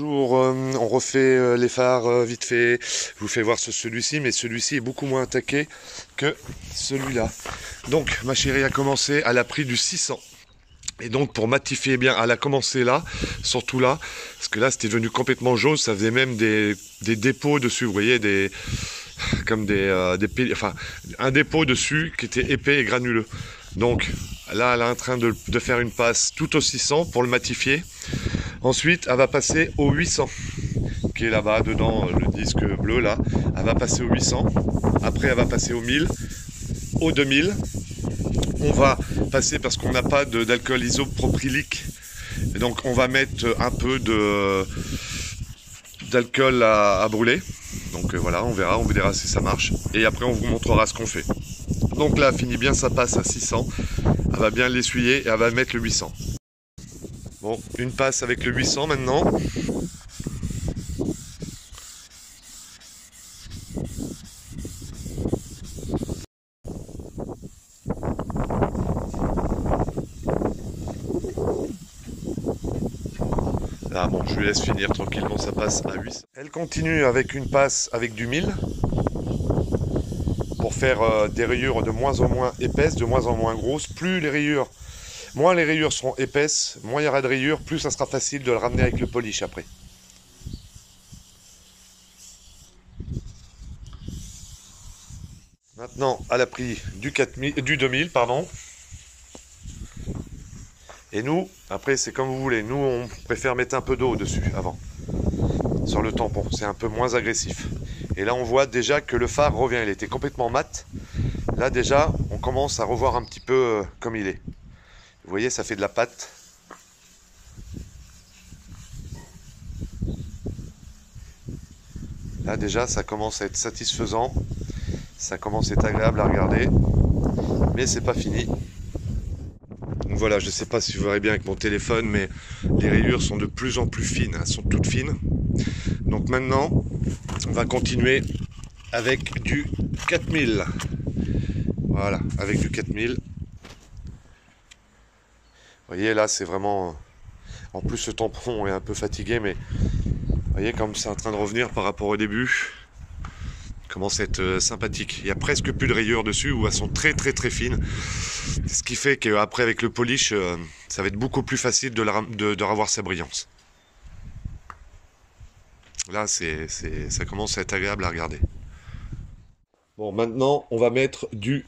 On refait les phares vite fait. Je vous fais voir celui-ci, mais celui-ci est beaucoup moins attaqué que celui-là. Donc ma chérie a commencé, elle a pris du 600. Et donc pour matifier bien, elle a commencé là, surtout là, parce que là c'était devenu complètement jaune, ça faisait même des dépôts dessus, vous voyez, comme enfin un dépôt dessus qui était épais et granuleux. Donc là elle est en train de faire une passe tout au 600 pour le matifier. Ensuite, elle va passer au 800, qui est là-bas, dedans, le disque bleu, là. Elle va passer au 800. Après, elle va passer au 1000, au 2000. On va passer, parce qu'on n'a pas d'alcool isopropylique, et donc on va mettre un peu d'alcool à brûler. Donc voilà, on verra si ça marche. Et après, on vous montrera ce qu'on fait. Donc là, elle finit bien sa passe à 600. Elle va bien l'essuyer et elle va mettre le 800. Bon, une passe avec le 800 maintenant. Là, bon, je lui laisse finir tranquillement sa passe à 800. Elle continue avec une passe avec du 1000 pour faire des rayures de moins en moins épaisses, de moins en moins grosses. Moins les rayures seront épaisses, moins il y aura de rayures, plus ça sera facile de le ramener avec le polish après. Maintenant, elle a pris du 2000, pardon. Et nous, après c'est comme vous voulez, nous on préfère mettre un peu d'eau dessus avant, sur le tampon, c'est un peu moins agressif. Et là on voit déjà que le phare revient, il était complètement mat. Là déjà, on commence à revoir un petit peu comme il est. Vous voyez, ça fait de la pâte. Là déjà, ça commence à être satisfaisant. Ça commence à être agréable à regarder. Mais c'est pas fini. Donc voilà, je ne sais pas si vous verrez bien avec mon téléphone, mais les rayures sont de plus en plus fines. Elles sont toutes fines. Donc maintenant, on va continuer avec du 4000. Voilà, avec du 4000. Vous voyez, là, c'est vraiment... En plus, ce tampon est un peu fatigué, mais... Vous voyez, comme c'est en train de revenir par rapport au début. Commence à être sympathique. Il n'y a presque plus de rayures dessus, où elles sont très très très fines. Ce qui fait qu'après, avec le polish, ça va être beaucoup plus facile de revoir sa brillance. Là, ça commence à être agréable à regarder. Bon, maintenant, on va mettre du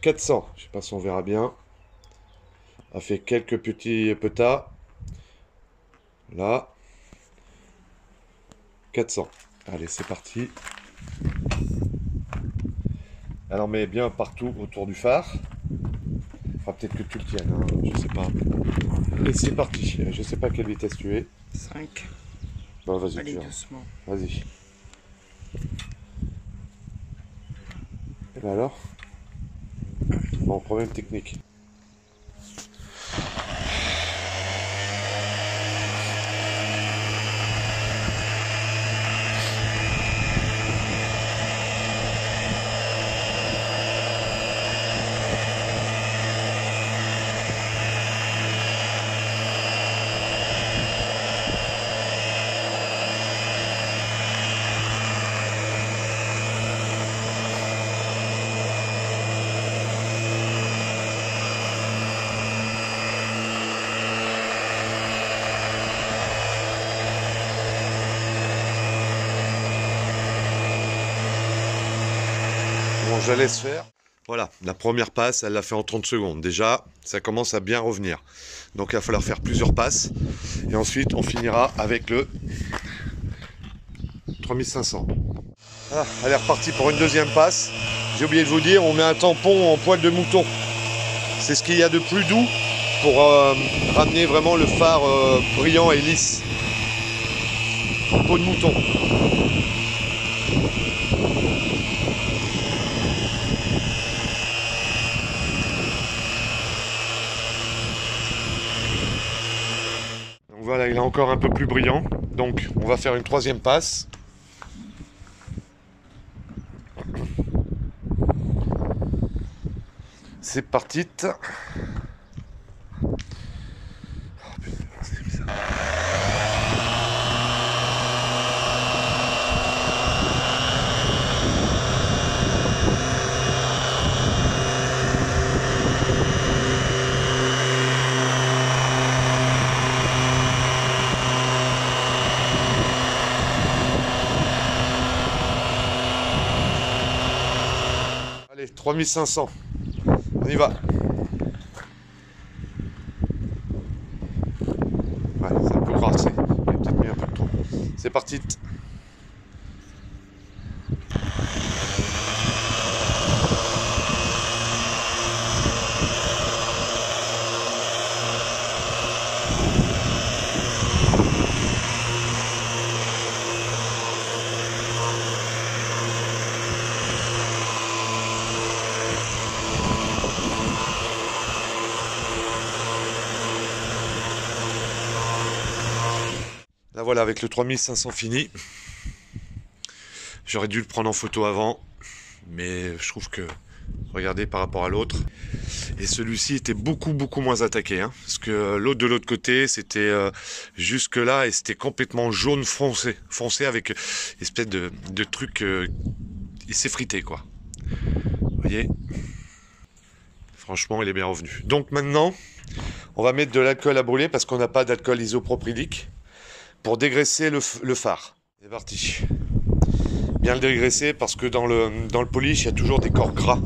400. Je ne sais pas si on verra bien. On a fait quelques petits petas. Là. 400. Allez, c'est parti. Elle en met bien partout autour du phare. Enfin, peut-être que tu le tiennes, hein, je sais pas. Et c'est parti. Je sais pas quelle vitesse tu es. 5. Bon, vas-y, Allez, doucement. Vas-y. Et ben alors? Bon, problème technique. Bon, je la laisse faire. Voilà, la première passe, elle l'a fait en 30 secondes. Déjà, ça commence à bien revenir. Donc, il va falloir faire plusieurs passes. Et ensuite, on finira avec le 3500. Ah, elle est repartie pour une deuxième passe. J'ai oublié de vous dire, on met un tampon en poil de mouton. C'est ce qu'il y a de plus doux pour ramener vraiment le phare brillant et lisse. En peau de mouton. Voilà, il est encore un peu plus brillant. Donc, on va faire une troisième passe. C'est parti. Oh, putain, c'est bizarre. Allez, 3500. On y va. Ouais, c'est un peu grassé. J'ai peut-être mis un peu de trop. C'est parti. Là voilà, avec le 3500 fini. J'aurais dû le prendre en photo avant, mais je trouve que, regardez par rapport à l'autre, et celui-ci était beaucoup moins attaqué, hein, parce que l'autre de l'autre côté, c'était jusque là, et c'était complètement jaune foncé avec une espèce de truc, il s'est frité quoi. Vous voyez, franchement il est bien revenu. Donc maintenant, on va mettre de l'alcool à brûler, parce qu'on n'a pas d'alcool isopropylique, pour dégraisser le phare. C'est parti. Bien le dégraisser, parce que dans le polish il y a toujours des corps gras.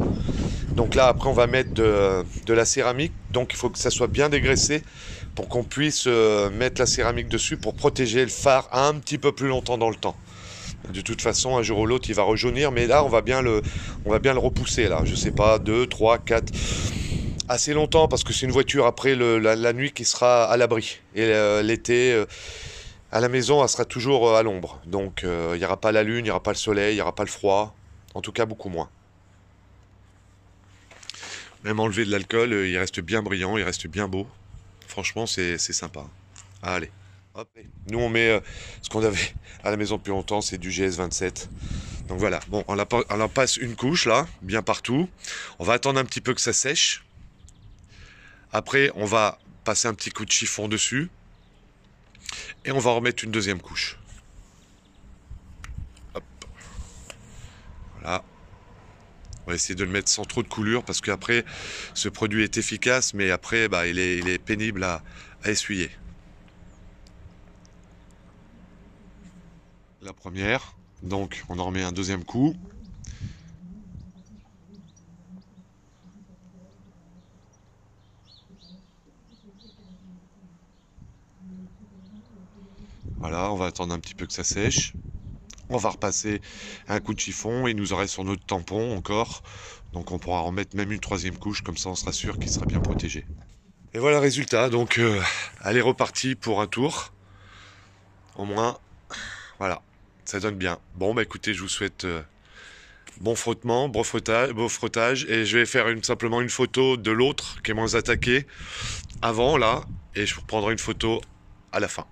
Donc là après on va mettre de la céramique, donc il faut que ça soit bien dégraissé pour qu'on puisse mettre la céramique dessus pour protéger le phare un petit peu plus longtemps dans le temps. De toute façon un jour ou l'autre il va rejaunir, mais là on va bien le repousser là, je sais pas, 2, 3, 4, assez longtemps, parce que c'est une voiture après la nuit qui sera à l'abri, et l'été à la maison elle sera toujours à l'ombre, donc il n'y aura pas la lune, il n'y aura pas le soleil, il n'y aura pas le froid, en tout cas beaucoup moins. Même enlevé de l'alcool, il reste bien brillant, il reste bien beau. Franchement, c'est sympa. Allez, hop. Nous, on met ce qu'on avait à la maison depuis longtemps, c'est du GS27. Donc voilà, bon, on en passe une couche là, bien partout. On va attendre un petit peu que ça sèche. Après, on va passer un petit coup de chiffon dessus. Et on va remettre une deuxième couche. Hop. Voilà. On va essayer de le mettre sans trop de coulure, parce qu'après, ce produit est efficace, mais après, bah, il est pénible à essuyer. La première, donc on en remet un deuxième coup. Voilà, on va attendre un petit peu que ça sèche. On va repasser un coup de chiffon, et il nous aurait sur notre tampon encore. Donc on pourra remettre même une troisième couche, comme ça on sera sûr qu'il sera bien protégé. Et voilà le résultat, donc elle est repartie pour un tour. Au moins, voilà, ça donne bien. Bon bah écoutez, je vous souhaite bon frottement, beau frottage, et je vais faire simplement une photo de l'autre qui est moins attaqué avant là, et je vous reprendrai une photo à la fin.